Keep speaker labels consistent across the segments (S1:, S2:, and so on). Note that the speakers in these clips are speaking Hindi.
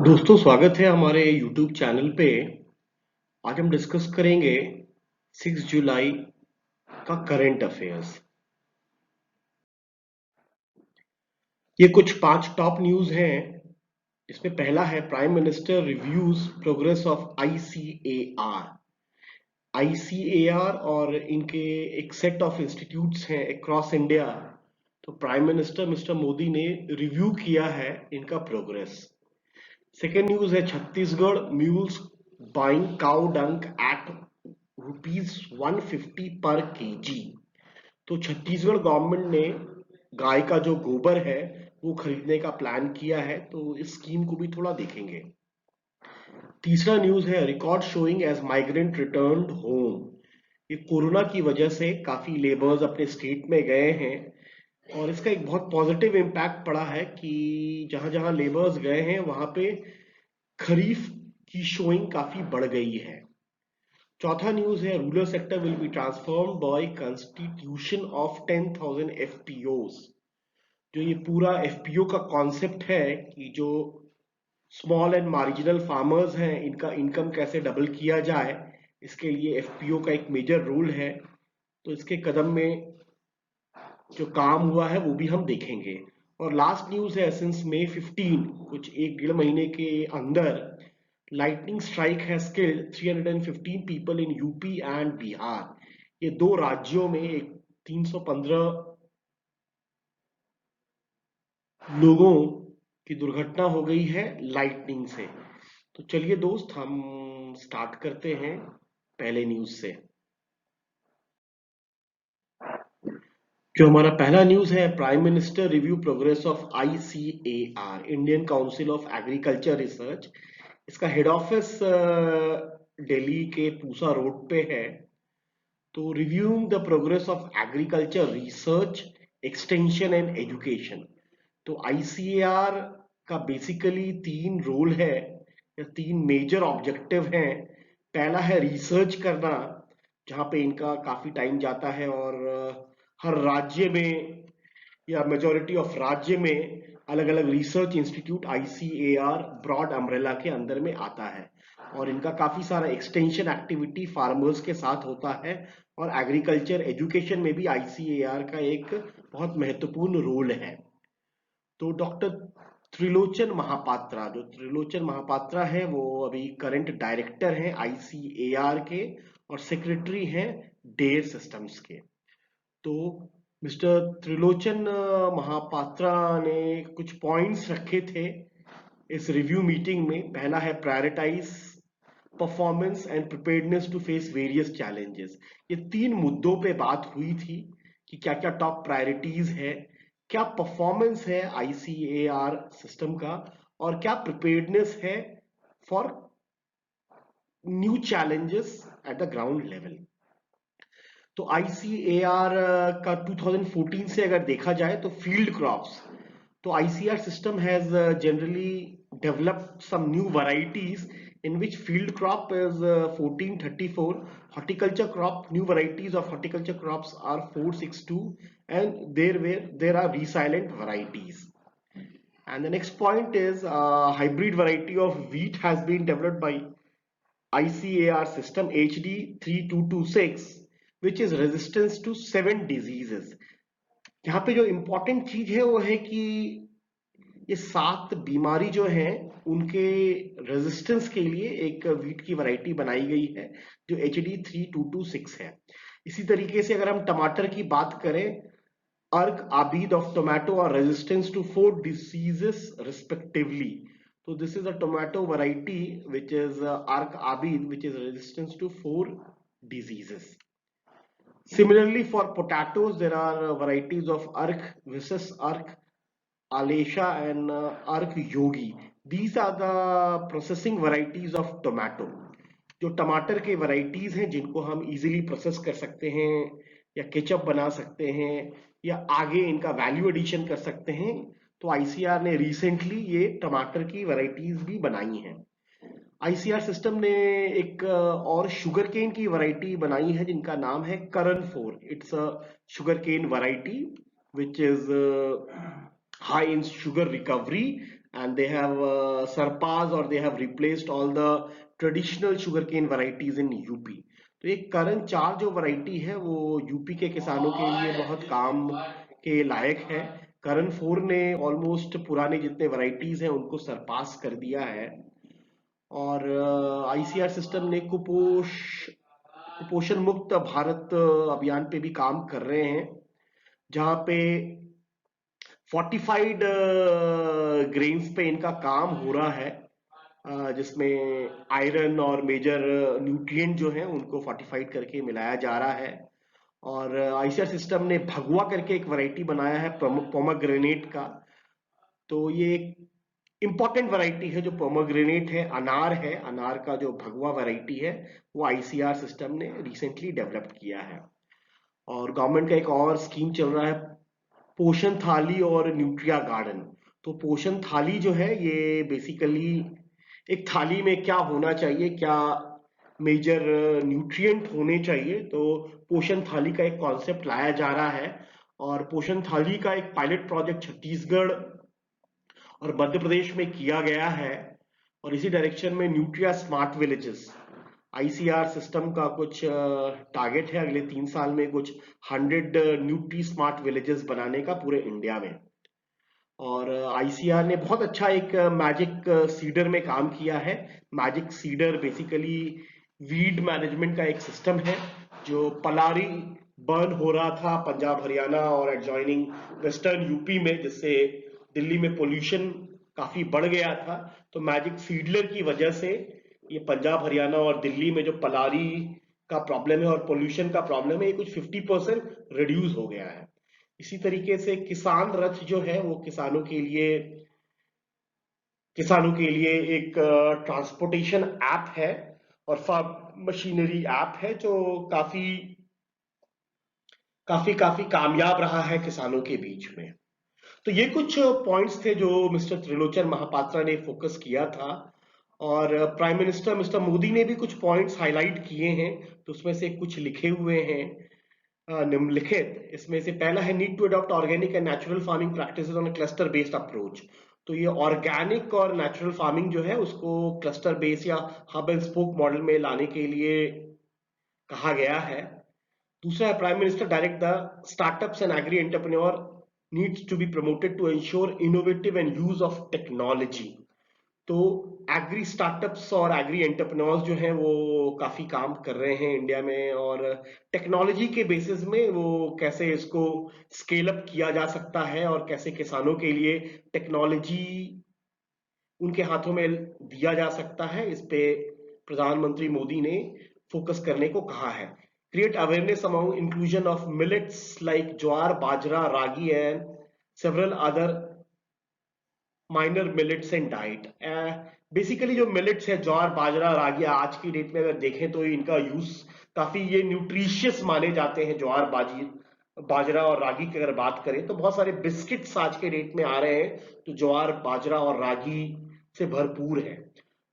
S1: दोस्तों स्वागत है हमारे YouTube चैनल पे। आज हम डिस्कस करेंगे 6 जुलाई का करंट अफेयर्स। ये कुछ 5 टॉप न्यूज हैं। इसमें पहला है prime minister reviews progress of ICAR। ICAR और इनके एक सेट ऑफ इंस्टीट्यूट्स हैं अक्रॉस इंडिया। तो प्राइम मिनिस्टर मिस्टर मोदी ने रिव्यू किया है इनका प्रोग्रेस। सेकेंड न्यूज है छत्तीसगढ़ म्यूल्स बाइंग काउ डंक एट ₹150 पर केजी। तो छत्तीसगढ़ गवर्नमेंट ने गाय का जो गोबर है वो खरीदने का प्लान किया है, तो इस स्कीम को भी थोड़ा देखेंगे। तीसरा न्यूज है record showing as migrant returned home. ये कोरोना की वजह से काफी लेबर्स अपने स्टेट में गए हैं और इसका एक बहुत पॉजिटिव इम्पैक्ट पड़ा है कि जहां जहां लेबर्स गए हैं वहां पे खरीफ की शोइंग काफी बढ़ गई है। चौथा न्यूज है rural sector will be transformed by constitution of 10,000 FPOs। जो ये पूरा FPO का कॉन्सेप्ट है कि जो स्मॉल एंड मार्जिनल फार्मर्स हैं इनका इनकम कैसे डबल किया जाए, इसके लिए FPO का एक मेजर रोल है। तो इसके कदम में जो काम हुआ है वो भी हम देखेंगे। और लास्ट न्यूज है सिंस May 15, कुछ एक डेढ़ महीने के अंदर lightning strike has killed 315 people in UP and Bihar. ये दो राज्यों में एक 315 लोगों की दुर्घटना हो गई है लाइटनिंग से। तो चलिए दोस्त हम स्टार्ट करते हैं पहले न्यूज से। जो हमारा पहला न्यूज है prime minister review progress of ICAR Indian council of agriculture research. इसका हेड ऑफिस दिल्ली के पूसा रोड पे है। तो reviewing the progress of agriculture research extension and education. तो ICAR का बेसिकली 3 रोल है या 3 मेजर ऑब्जेक्टिव हैं। पहला है रिसर्च करना, जहाँ पे इनका काफी टाइम जाता है और हर राज्य में या मेजॉरिटी ऑफ राज्य में अलग अलग research institute ICAR broad umbrella के अंदर में आता है और इनका काफी सारा एक्सटेंशन एक्टिविटी फार्मर्स के साथ होता है और एग्रीकल्चर एजुकेशन में भी ICAR का एक बहुत महत्वपूर्ण रोल है। तो डॉक्टर त्रिलोचन महापात्रा, जो त्रिलोचन महापात्रा है वो अभी करंट डायरेक्टर हैं ICAR के और सेक्रेटरी हैं डेयर सिस्टम्स के। तो मिस्टर त्रिलोचन महापात्रा ने कुछ पॉइंट्स रखे थे इस रिव्यू मीटिंग में। पहला है prioritize performance and preparedness to face various challenges. ये 3 मुद्दों पे बात हुई थी कि क्या क्या टॉप प्रायोरिटीज है, क्या परफॉर्मेंस है ICAR सिस्टम का और क्या प्रिपेयर्डनेस है for new challenges at the ground level. तो ICAR का 2014 से अगर देखा जाए तो फील्ड क्रॉप्स, तो ICAR system has generally developed some new varieties in which field crop is 1434, horticulture crop new varieties of horticulture crops are 462, and there are resilient varieties. And the next point is hybrid variety of wheat has been developed by ICAR system HD3226, which is resistance to 7 diseases. यहाँ पे जो इम्पोर्टेंट चीज है वो है कि ये 7 बीमारी जो है उनके रेजिस्टेंस के लिए एक वीट की वैरायटी बनाई गई है जो HD3226 है। इसी तरीके से अगर हम टमाटर की बात करें, Arka Abed of tomato are resistance to 4 diseases respectively. तो this is a tomato variety which is Arka Abed which is resistance to 4 diseases. Similarly, for potatoes, there are varieties of Ark, Visis Ark, Alesha, and Ark Yogi. These are the processing varieties of tomato. जो टमाटर के varieties हैं जिनको हम easily process कर सकते हैं या केचप बना सकते हैं या आगे इनका वैल्यू एडिशन कर सकते हैं, तो ICAR ने रिसेंटली ये टमाटर की varieties भी बनाई हैं। ICAR सिस्टम ने एक और शुगर केन की वैरायटी बनाई है जिनका नाम है Karan 4। It's a sugar cane variety which is high in sugar recovery and they have surpassed or they have replaced all the traditional sugarcane varieties in UP. तो ये करन चार जो वैरायटी है वो यूपी के किसानों के लिए बहुत काम के लायक है। करन फोर ने ऑलमोस्ट पुराने जितने वैरायटीज हैं उनको सरपास कर दिया है। और आईसीआर सिस्टम ने कुपोषण मुक्त भारत अभियान पे भी काम कर रहे हैं, जहां पे फोर्टिफाइड ग्रेन्स पे इनका काम हो रहा है, जिसमें आयरन और मेजर न्यूट्रिएंट जो है उनको फोर्टिफाइड करके मिलाया जा रहा है। और आईसीआर सिस्टम ने भगवा करके एक वैरायटी बनाया है पोमोग्रेनेट का। तो ये एक इंपॉर्टेंट वैरायटी है जो पोमोग्रेनेट है, अनार का जो भगवा वैरायटी है वो आईसीआर सिस्टम ने रिसेंटली डेवलप किया है। और गवर्नमेंट का एक और स्कीम चल रहा है पोषण थाली और न्यूट्रिया गार्डन। तो पोषण थाली जो है ये बेसिकली एक थाली में क्या होना चाहिए, क्या मेजर न्यूट्रिएंट होने चाहिए, तो पोषण थाली का एक कॉन्सेप्ट लाया जा रहा है। और पोषण थाली का एक पायलट प्रोजेक्ट छत्तीसगढ़ और मध्य प्रदेश में किया गया है। और इसी डायरेक्शन में nutria smart villages ICR system का कुछ टारगेट है अगले 3 साल में कुछ 100 न्यूट्री स्मार्ट विलेजेस बनाने का पूरे इंडिया में। और आईसीआर ने बहुत अच्छा एक मैजिक सीडर में काम किया है। Magic cedar basically weed management का एक सिस्टम है। जो पलारी बर्न हो रहा था पंजाब हरियाणा और एडजॉइनिंग वेस्टर्न यूपी में, जिससे दिल्ली में पोल्यूशन काफी बढ़ गया था, तो मैजिक सीडलर की वजह से ये पंजाब हरियाणा और दिल्ली में जो पलारी का प्रॉब्लम है और पोल्यूशन का प्रॉब्लम है ये कुछ 50% रिड्यूस हो गया है। इसी तरीके से किसान रथ जो है वो किसानों के लिए एक ट्रांसपोर्टेशन ऐप है और फार्म मशीनरी ऐप है जो काफी काफी काफी कामयाब रहा है किसानों के बीच में। तो ये कुछ पॉइंट्स थे जो मिस्टर त्रिलोचन महापात्रा ने फोकस किया था। और प्राइम मिनिस्टर मिस्टर मोदी ने भी कुछ पॉइंट्स हाईलाइट किए हैं, तो उसमें से कुछ लिखे हुए हैं निम्नलिखित। इसमें से पहला है need to adopt organic and natural farming practices on a cluster based approach. तो ये ऑर्गेनिक और नेचुरल फार्मिंग जो है उसको क्लस्टर बेस या हब एंड स्पोक मॉडल में लाने के लिए कहा गया है। दूसरा है prime minister direct the startups and agri entrepreneur needs to be promoted to ensure innovative and use of technology. तो एग्री स्टार्टअप्स और एग्री एंटरप्रेन्योर्स जो हैं वो काफी काम कर रहे हैं इंडिया में, और टेक्नोलॉजी के बेसिस में वो कैसे इसको स्केल अप किया जा सकता है और कैसे किसानों के लिए टेक्नोलॉजी उनके हाथों में दिया जा सकता है, इस पे प्रधानमंत्री मोदी ने फोकस करने को कहा है। Create awareness among inclusion of millets like jowar, bajra, ragi and several other minor millets and diet. Basically जो मिलेट्स है ज्वार, बाजरा, रागी, आज की डेट में अगर देखें तो इनका यूज काफी ये न्यूट्रिशियस माने जाते हैं। ज्वार, बाजरा और रागी की अगर बात करें तो बहुत सारे बिस्किट्स आज के डेट में आ रहे हैं, तो ज्वार, बाजरा और रागी से भरपूर है।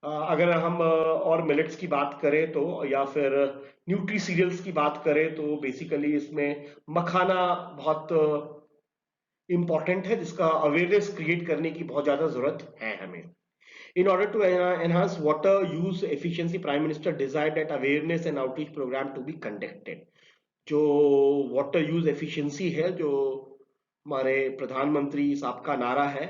S1: अगर हम और मिलेट्स की बात करें तो, या फिर न्यूट्री सीरियल्स की बात करें तो बेसिकली इसमें मखाना बहुत इंपॉर्टेंट है, जिसका अवेयरनेस क्रिएट करने की बहुत ज्यादा जरूरत है हमें। In order to enhance water use efficiency, Prime Minister desired that awareness and outreach program to be conducted। जो वाटर यूज एफिशिएंसी है, जो हमारे प्रधानमंत्री साहब का नारा है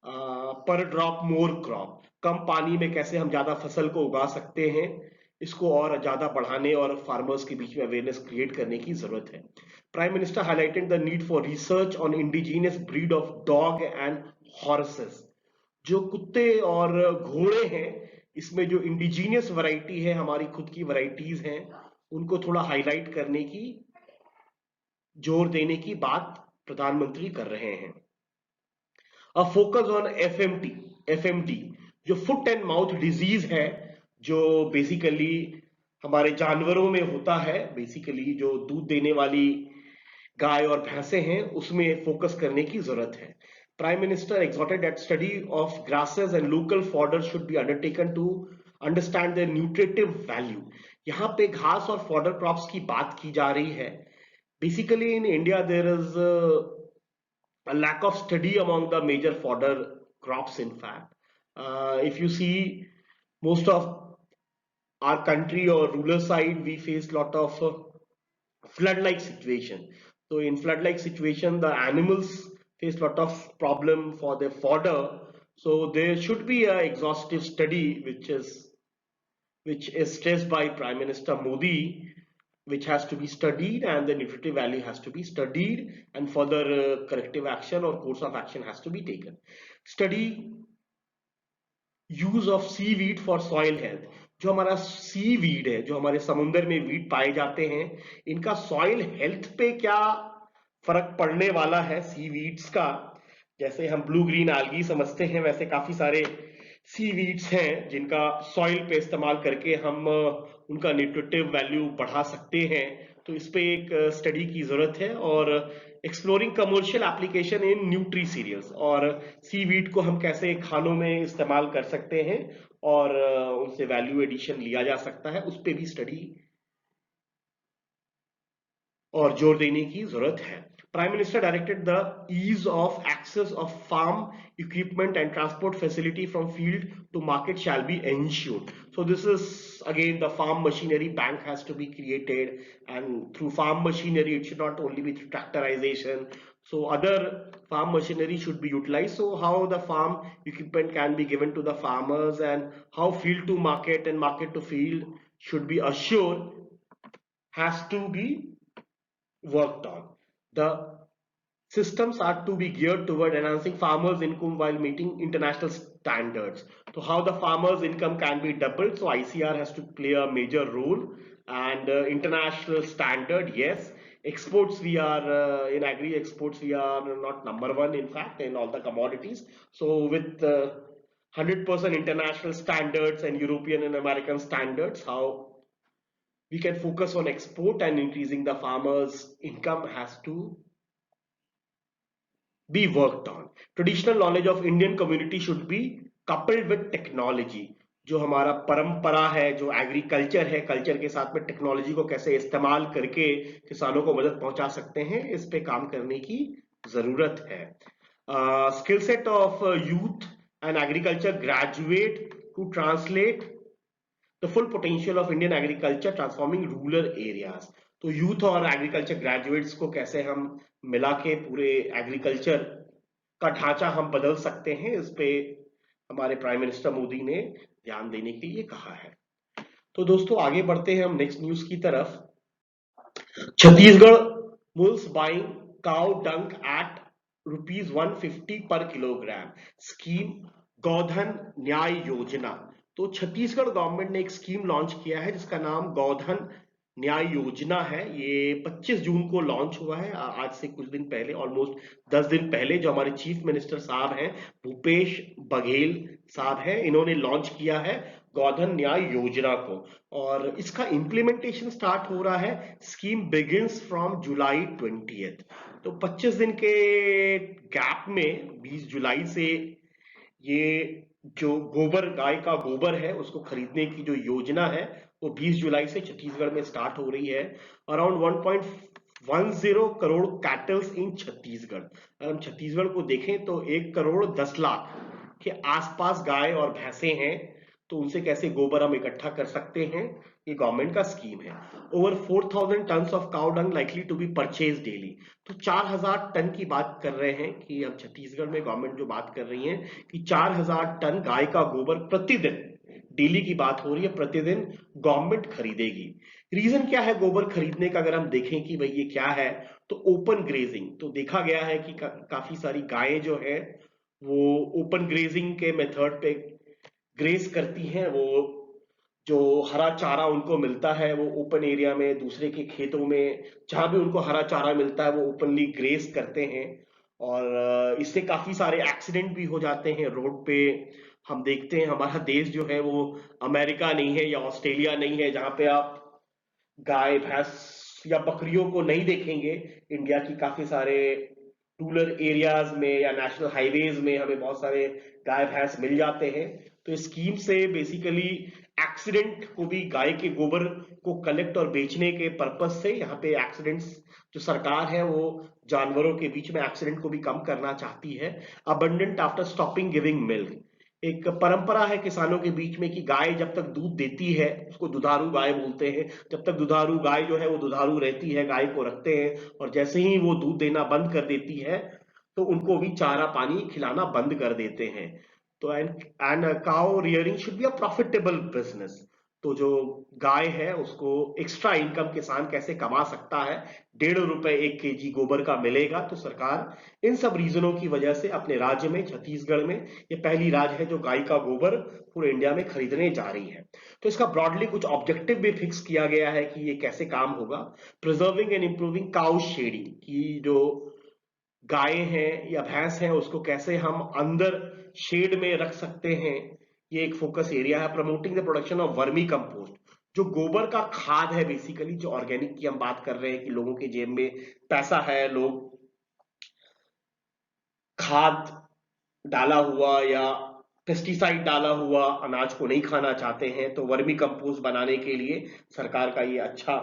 S1: पर ड्रॉप मोर क्रॉप, कम पानी में कैसे हम ज्यादा फसल को उगा सकते हैं, इसको और ज्यादा बढ़ाने और फार्मर्स के बीच में अवेयरनेस क्रिएट करने की जरूरत है। Prime minister highlighted the need for research on indigenous breed of dog and horses. जो कुत्ते और घोड़े हैं, इसमें जो इंडिजीनियस वैरायटी है, हमारी खुद की वैरायटीज हैं, उनको थोड़ा हाईलाइट करने की, जोर देने की बात प्रधानमंत्री कर रहे हैं। अ फोकस ऑन एफएमडी जो फुट एंड माउथ डिजीज है, जो बेसिकली हमारे जानवरों में होता है, बेसिकली जो दूध देने वाली गाय और भैंसे हैं उसमें फोकस करने की जरूरत है। Prime minister exhorted that study of grasses and local fodder should be undertaken to understand their nutritive value। यहाँ पे घास और फॉडर क्रॉप्स की बात की जा रही है। Basically in India there is a lack of study among the major fodder crops. In fact, if you see most of our country or rural side, we face lot of flood-like situation. So in flood-like situation, the animals face lot of problem for their fodder. So there should be a exhaustive study which is stressed by Prime Minister Modi, which has to be studied, and the nutritive value has to be studied, and further corrective action or course of action has to be taken. Study use of seaweed for soil health. जो हमारा सी वीड है, जो हमारे समुद्र में वीड पाए जाते हैं, इनका सॉइल हेल्थ पे क्या फर्क पड़ने वाला है सी वीड्स का. जैसे हम ब्लू ग्रीन algae समझते हैं, वैसे काफी सारे सी वीड्स हैं जिनका सॉइल पे इस्तेमाल करके हम उनका न्यूट्रिटिव वैल्यू बढ़ा सकते हैं. तो इस पे एक स्टडी की जरूरत है, और exploring commercial application in nutri cereals, और सी वीड को हम कैसे खानों में इस्तेमाल कर सकते हैं और उनसे वैल्यू एडिशन लिया जा सकता है, उस पे भी स्टडी और जोर देने की जरूरत है. Prime Minister directed the ease of access of farm equipment and transport facility from field to market shall be ensured. So this is again the farm machinery bank has to be created, and through farm machinery it should not only be through tractorization. So other farm machinery should be utilized. So how the farm equipment can be given to the farmers, and how field to market and market to field should be assured has to be worked on. The systems are to be geared toward enhancing farmers' income while meeting international standards. So how the farmers' income can be doubled? So ICR has to play a major role, and international standard, yes. Exports, we are in agri exports, we are not number one, in fact, in all the commodities. So with 100% international standards and European and American standards, how we can focus on export and increasing the farmers' income has to be worked on. Traditional knowledge of Indian community should be coupled with technology. जो हमारा परंपरा है, जो एग्रीकल्चर है, कल्चर के साथ में टेक्नोलॉजी को कैसे इस्तेमाल करके किसानों को मदद पहुंचा सकते हैं, इस पे काम करने की जरूरत है. Skill set of youth and agriculture graduate to translate the full potential of Indian agriculture transforming rural areas. तो यूथ और एग्रीकल्चर ग्रेजुएट्स को कैसे हम मिला के पूरे एग्रीकल्चर का ढांचा हम बदल सकते हैं, इस पे हमारे प्राइम मिनिस्टर मोदी ने ध्यान देने के लिए कहा है. तो दोस्तों आगे बढ़ते हैं हम नेक्स्ट न्यूज की तरफ. छत्तीसगढ़ मुल्स बाइंग काउ डंक एट ₹150 पर किलोग्राम. स्कीम गौधन न्याय योजना. तो छत्तीसगढ़ गवर्नमेंट ने एक स्कीम लॉन्च किया है जिसका नाम गौधन न्याय योजना है. ये 25 जून को लॉन्च हुआ है, आज से कुछ दिन पहले, ऑलमोस्ट 10 दिन पहले. जो हमारे चीफ मिनिस्टर साहब हैं भूपेश बघेल साहब हैं, इन्होंने लॉन्च किया है गौधन न्याय योजना को, और इसका इंप्लीमेंटेशन स्टार्ट हो रहा है. Scheme begins from July 20th. तो 25 दिन के गैप में 20 जुलाई से ये जो गोबर, गाय का गोबर है, उसको खरीदने की जो योजना है वो 20 जुलाई से छत्तीसगढ़ में स्टार्ट हो रही है. अराउंड 1.10 करोड़ कैटल्स इन छत्तीसगढ़. अगर हम छत्तीसगढ़ को देखें तो 1 करोड़ 10 लाख के आसपास गाय और भैंसे हैं. तो उनसे कैसे गोबर हम इकट्ठा कर सकते हैं, ये गवर्नमेंट का स्कीम है. Over 4,000 ton of cow dung likely to be purchase daily. तो 4,000 टन की बात कर रहे हैं कि हम छत्तीसगढ़ में गवर्नमेंट जो बात कर रही है कि 4,000 टन गाय का गोबर प्रतिदिन, डेली की बात हो रही है, प्रतिदिन गवर्नमेंट खरीदेगी. रीजन क्या है गोबर खरीदने का? अगर हम देखें कि भाई ये क्या है, तो ओपन ग्रेजिंग. तो देखा गया है कि काफी सारी गायें जो है वो ओपन ग्रेजिंग के मेथड पे ग्रेस करती हैं. वो जो हरा चारा उनको मिलता है वो ओपन एरिया में, दूसरे के खेतों में, जहां भी उनको हरा चारा मिलता है वो ओपनली ग्रेस करते हैं. और इससे काफी सारे एक्सीडेंट भी हो जाते हैं रोड पे. हम देखते हैं हमारा देश जो है वो अमेरिका नहीं है या ऑस्ट्रेलिया नहीं है जहां पे आप गाय भैंस या बकरियों को नहीं देखेंगे. इंडिया की काफी सारे रूरल एरियाज में या नेशनल हाईवेज में हमें बहुत सारे गाय भैंस मिल जाते हैं। तो इस स्कीम से बेसिकली एक्सीडेंट को भी, गाय के गोबर को कलेक्ट और बेचने के पर्पज से यहाँ पे एक्सीडेंट्स, जो सरकार है वो जानवरों के बीच में एक्सीडेंट को भी कम करना चाहती है। Abundant after stopping giving milk, एक परंपरा है किसानों के बीच में कि गाय जब तक दूध देती है, उसको दुधारू गाय बोलते हैं, जब तक दुधारू गाय जो है वो दुधारू रहती है, गाय को रखते हैं, और जैसे ही वो दूध देना बंद कर देती है तो उनको भी चारा पानी खिलाना बंद कर देते हैं। तो and cow rearing should be a profitable business. तो जो गाय है उसको एक्स्ट्रा इनकम किसान कैसे कमा सकता है, 1.5 रुपए 1 kg गोबर का मिलेगा। तो सरकार इन सब रीजनों की वजह से अपने राज्य में, छत्तीसगढ़ में, ये पहली राज्य है जो गाय का गोबर पूरे इंडिया में खरीदने जा रही है। तो इसका ब्रॉडली कुछ ऑब्जेक्टिव भी फिक्स किया गया है कि ये कैसे काम होगा। Preserving and improving cow shedding, की जो गाय हैं या भैंस हैं उसको कैसे हम अंदर शेड में रख सकते हैं, ये एक फोकस एरिया है। Promoting the production of vermi compost, जो गोबर का खाद है, बेसिकली जो ऑर्गेनिक की हम बात कर रहे हैं कि लोगों के जेब में पैसा है, लोग खाद डाला हुआ या पेस्टिसाइड डाला हुआ अनाज को नहीं खाना चाहते हैं, तो वर्मी कंपोस्ट बनाने के लिए सरकार का ये अच्छा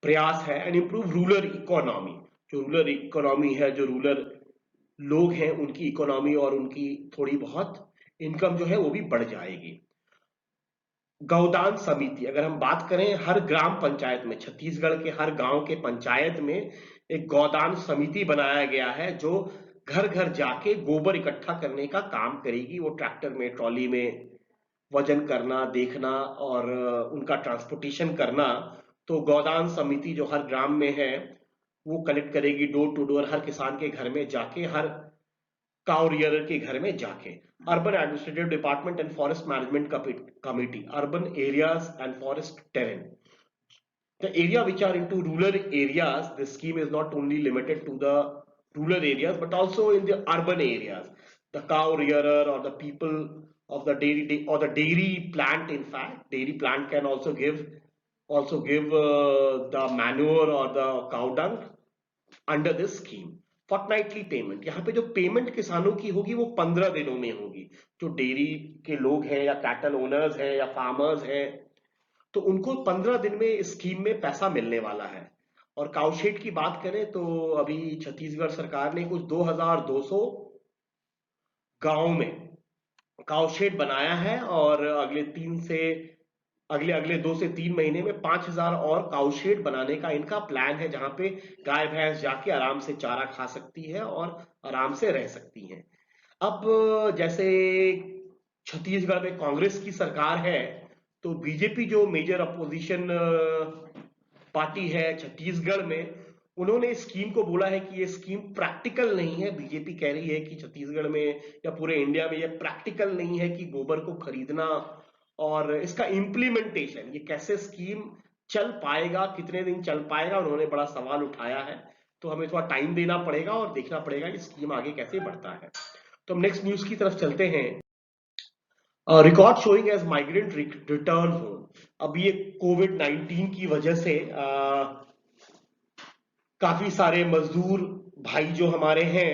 S1: प्रयास है। एंड इंप्रूव रूरल इकोनॉमी, जो रूरल इकोनॉमी है, जो रूरल लोग हैं उनकी इकोनॉमी और उनकी थोड़ी बहुत इनकम जो है वो भी बढ़ जाएगी। गौदान समिति, अगर हम बात करें, हर ग्राम पंचायत में, छत्तीसगढ़ के हर गांव के पंचायत में एक गौदान समिति बनाया गया है जो घर घर जाके गोबर इकट्ठा करने का काम करेगी। वो ट्रैक्टर में, ट्रॉली में वजन करना, देखना और उनका ट्रांसपोर्टेशन करना। तो गौदान समिति जो हर ग्राम में है वो कलेक्ट करेगी, डोर टू डोर, हर किसान के घर में जाके, हर काउ रियरर के घर में जाके। Urban administrative department and forest management committee, urban areas and forest terrain, the area which are into rural areas, this scheme is not only limited to the rural areas but also in the urban areas. The cow rearer or the people of the dairy or the dairy plant, in fact dairy plant can also give the manure or the cow dung under this scheme. Fortnightly payment, यहाँ पे जो पेमेंट किसानों की होगी वो 15 दिनों में होगी। जो डेयरी के लोग हैं या कैटल ओनर्स हैं या फार्मर्स हैं, तो उनको 15 दिन में इस स्कीम में पैसा मिलने वाला है। और काउशेड की बात करें तो अभी छत्तीसगढ़ सरकार ने कुछ 2200 गांव में काउशेड बनाया है, और अगले अगले 2 से 3 महीने में 5000 और काउशेड बनाने का इनका प्लान है, जहां पे गाय भैंस जाके आराम से चारा खा सकती है और आराम से रह सकती हैं। अब जैसे छत्तीसगढ़ में कांग्रेस की सरकार है, तो बीजेपी जो मेजर अपोजिशन पार्टी है छत्तीसगढ़ में, उन्होंने इस स्कीम को बोला है कि ये स्कीम प्रैक्टिकल नहीं है। बीजेपी कह रही है कि छत्तीसगढ़ में या पूरे इंडिया में ये प्रैक्टिकल नहीं है कि गोबर को खरीदना, और इसका इम्प्लीमेंटेशन, ये कैसे स्कीम चल पाएगा, कितने दिन चल पाएगा, उन्होंने बड़ा सवाल उठाया है। तो हमें थोड़ा टाइम देना पड़ेगा और देखना पड़ेगा कि स्कीम आगे कैसे बढ़ता है। तो हम नेक्स्ट न्यूज की तरफ चलते हैं। Record showing as migrant return home, अब ये कोविड-19 की वजह से काफी सारे मजदूर भाई जो हमारे हैं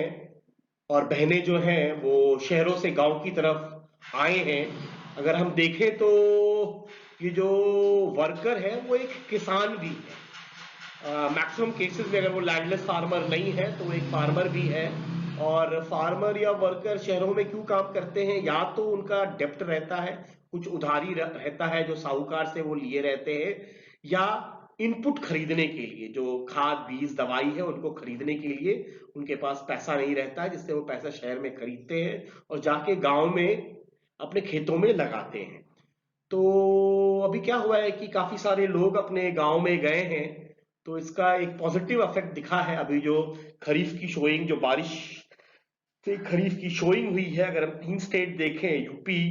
S1: और बहनें जो हैं वो शहरों से गांव की तरफ आए हैं। अगर हम देखें तो ये जो वर्कर है वो एक किसान भी है। मैक्सिमम केसेस में अगर वो लैंडलेस फार्मर नहीं है तो वो एक फार्मर भी है। और फार्मर या वर्कर शहरों में क्यों काम करते हैं, या तो उनका डेप्ट रहता है, कुछ उधारी रहता है जो साहूकार से वो लिए रहते हैं, या इनपुट खरीदने के लिए, जो खाद बीज दवाई है उनको खरीदने के लिए उनके पास पैसा नहीं रहता है, जिससे वो पैसा शहर में खरीदते हैं और जाके गांव में अपने खेतों में लगाते हैं। तो अभी क्या हुआ है कि काफी सारे लोग अपने गांव में गए हैं, तो इसका एक पॉजिटिव इफेक्ट दिखा है। अभी जो खरीफ की शोइंग, जो बारिश से खरीफ की शोइंग हुई है, अगर हम 3 स्टेट देखें, यूपी,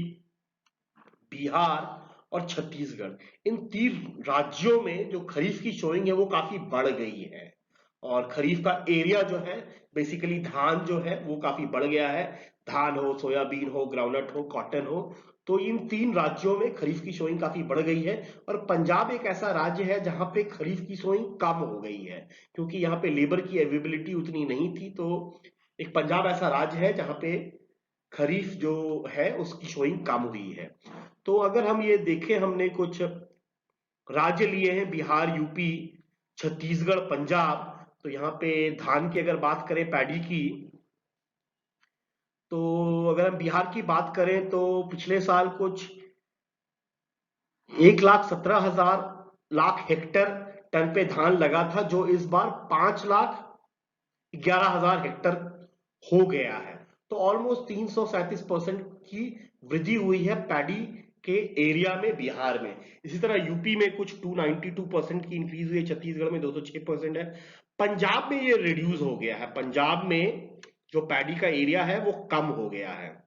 S1: बिहार और छत्तीसगढ़, इन 3 राज्यों में जो खरीफ की शोइंग है वो काफी बढ़ गई है। और खरीफ का एरिया जो है, बेसिकली धान जो है वो काफी बढ़ गया है। धान हो, सोयाबीन हो, ग्राउंडनट हो, कॉटन हो, तो इन 3 राज्यों में खरीफ की शोइंग काफी बढ़ गई है, और पंजाब एक ऐसा राज्य है जहां पे खरीफ की शोइंग कम हो गई है, क्योंकि यहाँ पे लेबर की अवेलेबिलिटी उतनी नहीं थी। तो एक पंजाब ऐसा राज्य है जहां पे खरीफ जो है उसकी शोइंग कम हुई है। तो अगर हम ये देखें, हमने कुछ राज्य लिए हैं, बिहार, यूपी, छत्तीसगढ़, पंजाब। तो यहाँ पे धान की अगर बात करें, पैडी की, तो अगर हम बिहार की बात करें तो पिछले साल कुछ 1,17,000 लाख हेक्टर टन पे धान लगा था, जो इस बार 5,11,000 हेक्टर हो गया है। तो ऑलमोस्ट 337% की वृद्धि हुई है पैडी के एरिया में बिहार में। इसी तरह यूपी में कुछ 292% की इंक्रीज हुई है, छत्तीसगढ़ में 206% है। पंजाब में ये रिड्यूस हो गया है, पंजाब में जो पैडी का एरिया है वो कम हो गया है।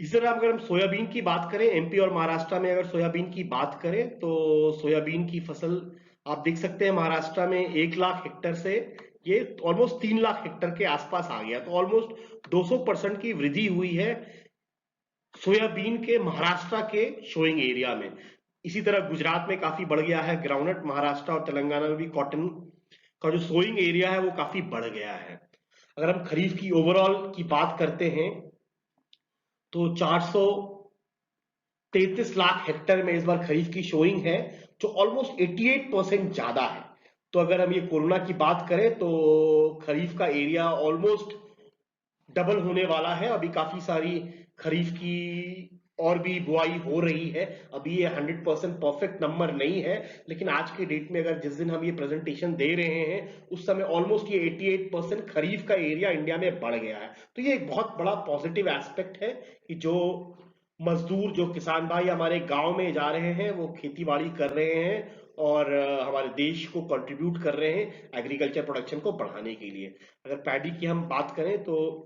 S1: इसी तरह अगर हम सोयाबीन की बात करें, एमपी और महाराष्ट्र में अगर सोयाबीन की बात करें तो सोयाबीन की फसल आप देख सकते हैं महाराष्ट्र में 1 लाख हेक्टर से ये ऑलमोस्ट 3 लाख हेक्टर के आसपास आ गया। तो ऑलमोस्ट 200% की वृद्धि हुई है सोयाबीन के महाराष्ट्र के शोइंग एरिया में। इसी तरह गुजरात में काफी बढ़ गया है ग्राउंडनट, महाराष्ट्र और तेलंगाना में भी कॉटन का जो सोइंग एरिया है वो काफी बढ़ गया है। अगर हम खरीफ की ओवरऑल की बात करते हैं तो 433 लाख हेक्टर में इस बार खरीफ की शोइंग है, जो ऑलमोस्ट 88% ज्यादा है। तो अगर हम ये कोरोना की बात करें तो खरीफ का एरिया ऑलमोस्ट डबल होने वाला है। अभी काफी सारी खरीफ की और भी बुआई हो रही है। अभी ये 100% परफेक्ट नंबर नहीं है, लेकिन आज के डेट में अगर जिस दिन हम ये प्रेजेंटेशन दे रहे हैं उस समय ऑलमोस्ट ये 88% खरीफ का एरिया इंडिया में बढ़ गया है। तो ये एक बहुत बड़ा पॉजिटिव एस्पेक्ट है कि जो मजदूर, जो किसान भाई हमारे गांव में जा रहे हैं वो खेती बाड़ी कर रहे हैं और हमारे देश को कंट्रीब्यूट कर रहे हैं एग्रीकल्चर प्रोडक्शन को बढ़ाने के लिए। अगर पैडी की हम बात करें तो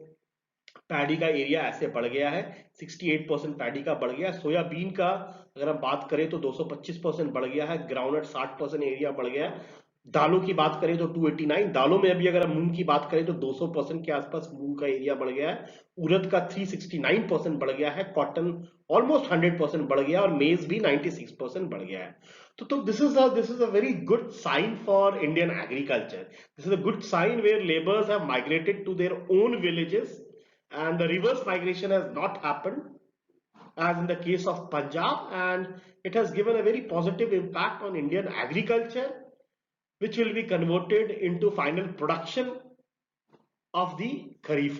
S1: पैडी का एरिया ऐसे बढ़ गया है, 68% पैडी का बढ़ गया है। सोयाबीन का अगर हम बात करें तो 225% बढ़ गया है, ग्राउंडनट 60% एरिया बढ़ गया है। दालों की बात करें तो 289, दालों में अभी अगर हम मूंग की बात करें तो 200% के आसपास मूंग का एरिया बढ़ गया है। उड़द का 369% बढ़ गया है, कॉटन ऑलमोस्ट 100% बढ़ गया और मेज भी 96% बढ़ गया है। तो this is a very good sign for Indian agriculture. This is a good sign where labours have migrated to their own villages and the reverse migration has not happened as in the case of Punjab, and it has given a very positive impact on Indian agriculture, which will be converted into final production of the Kharif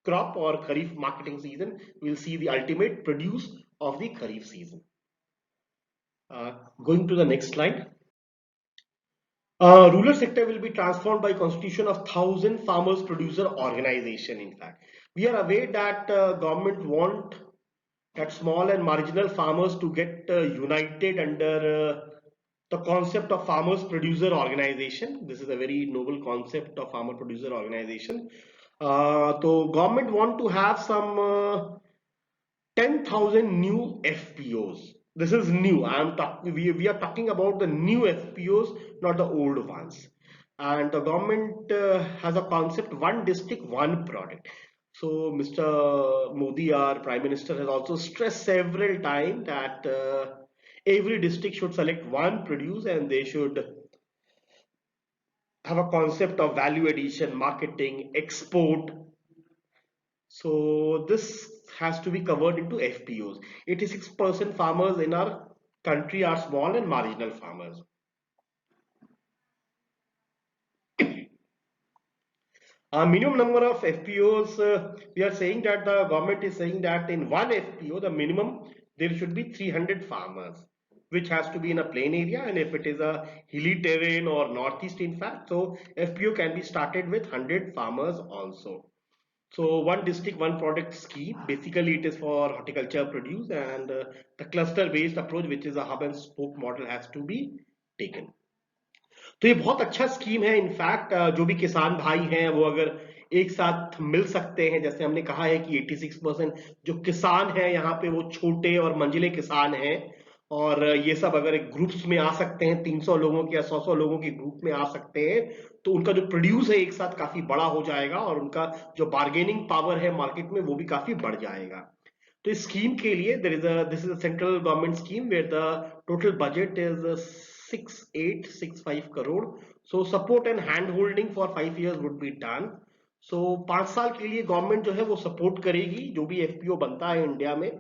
S1: crop or Kharif marketing season. We'll see the ultimate produce of the Kharif season. Going to the next slide. Rural sector will be transformed by constitution of 1,000 farmers producer organization. In fact, we are aware that government want that small and marginal farmers to get united under the concept of farmers producer organization. This is a very noble concept of farmer producer organization. So government want to have some 10,000 new FPOs. This is new. We are talking about the new FPOs, not the old ones. And the government has a concept, one district, one product. So Mr. Modi, our Prime Minister, has also stressed several times that every district should select one produce and they should have a concept of value addition, marketing, export. So this has to be covered into FPOs. 86% farmers in our country are small and marginal farmers. Minimum number of FPOs, we are saying that the government is saying that in one FPO, the minimum there should be 300 farmers, which has to be in a plain area, and if it is a hilly terrain or northeast, in fact, so FPO can be started with 100 farmers also. So one district, one product scheme, basically it is for horticulture produce, and the cluster based approach, which is a hub and spoke model, has to be taken. तो ये बहुत अच्छा स्कीम है। इनफैक्ट जो भी किसान भाई हैं वो अगर एक साथ मिल सकते हैं, जैसे हमने कहा है कि 86% जो किसान हैं यहाँ पे वो छोटे और मंझले किसान हैं, और ये सब अगर एक ग्रुप्स में आ सकते हैं, 300 लोगों के या 100 लोगों के ग्रुप में आ सकते हैं, तो उनका जो प्रोड्यूस है एक साथ काफी बड़ा हो जाएगा और उनका जो बार्गेनिंग पावर है मार्केट में वो भी काफी बढ़ जाएगा। तो इस स्कीम के लिए this is a central government scheme where the total budget is 6865 crore. So support and hand holding for 5 years would be done. So 5 साल के लिए गवर्नमेंट जो है वो सपोर्ट करेगी जो भी एफपीओ बनता है इंडिया में.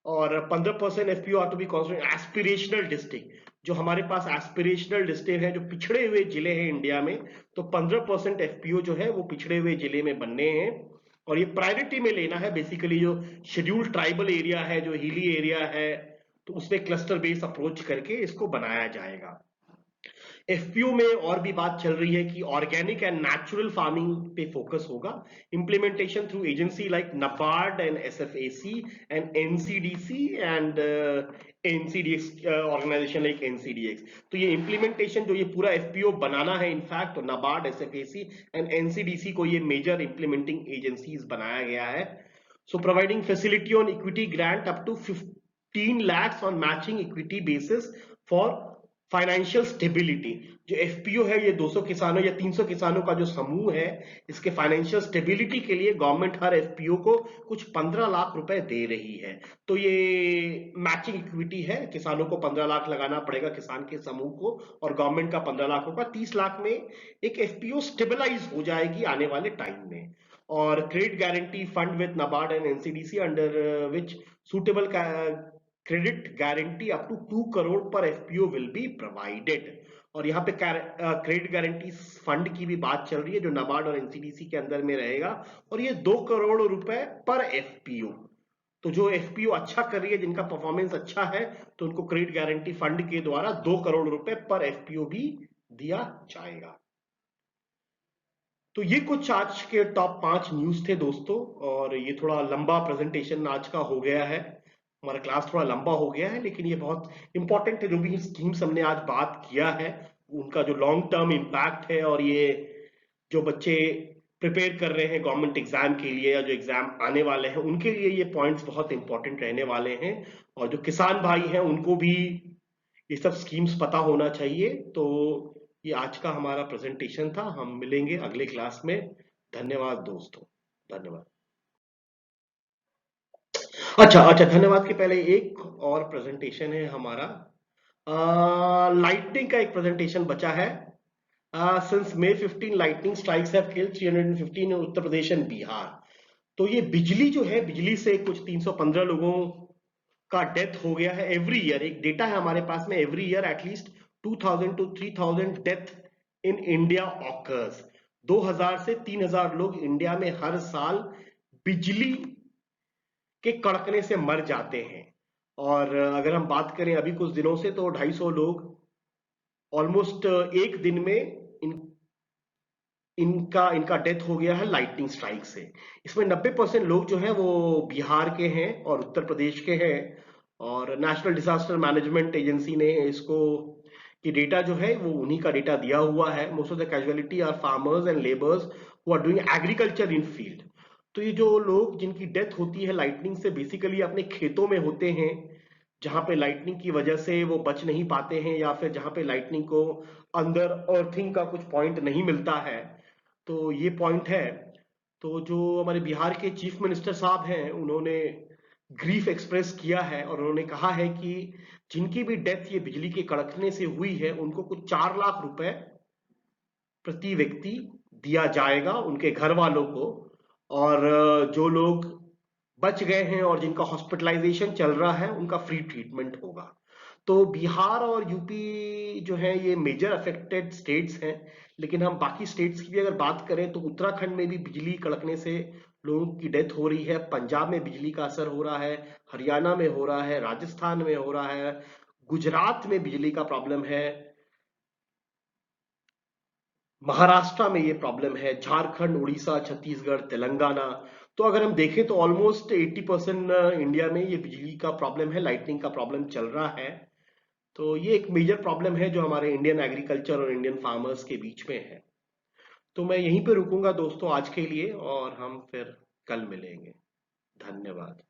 S1: और 15% FPO are to be constitute aspirational district. जो हमारे पास एस्पिरेशनल डिस्ट्रिक्ट है, जो पिछड़े हुए जिले हैं इंडिया में, तो 15% एफपीओ जो है वो पिछड़े हुए जिले में बनने हैं. और ये प्रायोरिटी में लेना है. बेसिकली जो शेड्यूल्ड ट्राइबल एरिया है, जो हिली एरिया है, तो उसमें क्लस्टर बेस्ड अप्रोच करके इसको बनाया जाएगा. एफपीओ में और भी बात चल रही है कि ऑर्गेनिक एंड नेचुरल फार्मिंग पे फोकस होगा. Implementation through agency like NABARD and SFAC and NCDC and NCDX organization like NCDX. तो ये इंप्लीमेंटेशन जो ये पूरा एफपीओ बनाना है, इनफैक्ट तो नबार्ड, एसएफएसी एंड एनसीडीसी को ये मेजर इंप्लीमेंटिंग एजेंसीज बनाया गया है. So providing facility on equity grant up to 15 lakhs on matching equity basis for financial stability. जो एफपीओ है ये 200 किसानों या 300 किसानों का जो समूह है, इसके फाइनेंशियल स्टेबिलिटी के लिए गवर्नमेंट हर एफपीओ को कुछ 15 लाख रुपए दे रही है. तो ये मैचिंग इक्विटी है. किसानों को 15 लाख लगाना पड़ेगा, किसान के समूह को, और गवर्नमेंट का 15 लाख होगा. 30 लाख में एक एफपीओ स्टेबलाइज हो जाएगी आने वाले टाइम में. और credit guarantee fund with NABARD and NCDC under which suitable credit guarantee up to 2 crore per FPO will be provided. और यहाँ पे क्रेडिट गारंटी फंड की भी बात चल रही है जो नबार्ड और एनसीडीसी के अंदर में रहेगा, और ये 2 करोड़ रुपए पर एफपीओ. तो जो एफपीओ अच्छा कर रही है, जिनका परफॉर्मेंस अच्छा है, तो उनको क्रेडिट गारंटी फंड के द्वारा 2 करोड़ रुपए पर एफपीओ भी दिया जाएगा. तो ये कुछ आज के टॉप 5 न्यूज थे दोस्तों. और ये थोड़ा लंबा प्रेजेंटेशन आज का हो गया है, हमारा क्लास थोड़ा लंबा हो गया है, लेकिन ये बहुत इंपॉर्टेंट है. जो भी स्कीम्स हमने आज बात किया है, उनका जो लॉन्ग टर्म इम्पैक्ट है, और ये जो बच्चे प्रिपेयर कर रहे हैं गवर्नमेंट एग्जाम के लिए या जो एग्जाम आने वाले हैं, उनके लिए ये पॉइंट्स बहुत इंपॉर्टेंट रहने वाले हैं. और जो किसान भाई हैं उनको भी ये सब स्कीम्स पता होना चाहिए. तो ये आज का हमारा प्रेजेंटेशन था. हम मिलेंगे अगले क्लास में. धन्यवाद दोस्तों, धन्यवाद. अच्छा, धन्यवाद के पहले एक और प्रेजेंटेशन है हमारा. लाइटनिंग का एक प्रेजेंटेशन बचा है. Since May 15 lightning strikes have killed 315 in Uttar Pradesh and Bihar. तो ये बिजली जो है, बिजली से कुछ 315 लोगों का डेथ हो गया है एवरी ईयर. एक डेटा है हमारे पास में, every year at least 2000 to 3000 death in India occurs. 2000 से 3000 लोग इंडिया में हर साल बिजली के कड़कने से मर जाते हैं. और अगर हम बात करें अभी कुछ दिनों से, तो 250 लोग ऑलमोस्ट एक दिन में इनका डेथ हो गया है लाइटनिंग स्ट्राइक से. इसमें 90% लोग जो हैं वो बिहार के हैं और उत्तर प्रदेश के हैं. और नेशनल डिजास्टर मैनेजमेंट एजेंसी ने इसको कि डेटा जो है वो उन्हीं का डेटा दिया हुआ है. Most of the casualty are farmers and labours who are doing agriculture in field. तो ये जो लोग जिनकी डेथ होती है लाइटनिंग से, बेसिकली अपने खेतों में होते हैं, जहां पे लाइटनिंग की वजह से वो बच नहीं पाते हैं, या फिर जहां पे लाइटनिंग को अंदर अर्थिंग का कुछ पॉइंट नहीं मिलता है. तो ये पॉइंट है. तो जो हमारे बिहार के चीफ मिनिस्टर साहब हैं, उन्होंने ग्रीफ एक्सप्रेस किया है और उन्होंने कहा है कि जिनकी भी डेथ ये बिजली के कड़कने से हुई है, उनको कुछ 4 लाख रुपए प्रति व्यक्ति दिया जाएगा उनके घर वालों को. और जो लोग बच गए हैं और जिनका हॉस्पिटलाइजेशन चल रहा है, उनका फ्री ट्रीटमेंट होगा. तो बिहार और यूपी जो है ये मेजर अफेक्टेड स्टेट्स हैं. लेकिन हम बाकी स्टेट्स की भी अगर बात करें, तो उत्तराखंड में भी बिजली कड़कने से लोगों की डेथ हो रही है. पंजाब में बिजली का असर हो रहा है, हरियाणा में हो रहा है, राजस्थान में हो रहा है, गुजरात में बिजली का प्रॉब्लम है, महाराष्ट्र में ये प्रॉब्लम है, झारखंड, उड़ीसा, छत्तीसगढ़, तेलंगाना. तो अगर हम देखें तो ऑलमोस्ट 80% इंडिया में ये बिजली का प्रॉब्लम है, लाइटनिंग का प्रॉब्लम चल रहा है. तो ये एक मेजर प्रॉब्लम है जो हमारे इंडियन एग्रीकल्चर और इंडियन फार्मर्स के बीच में है. तो मैं यहीं पे रुकूंगा दोस्तों आज के लिए, और हम फिर कल मिलेंगे. धन्यवाद.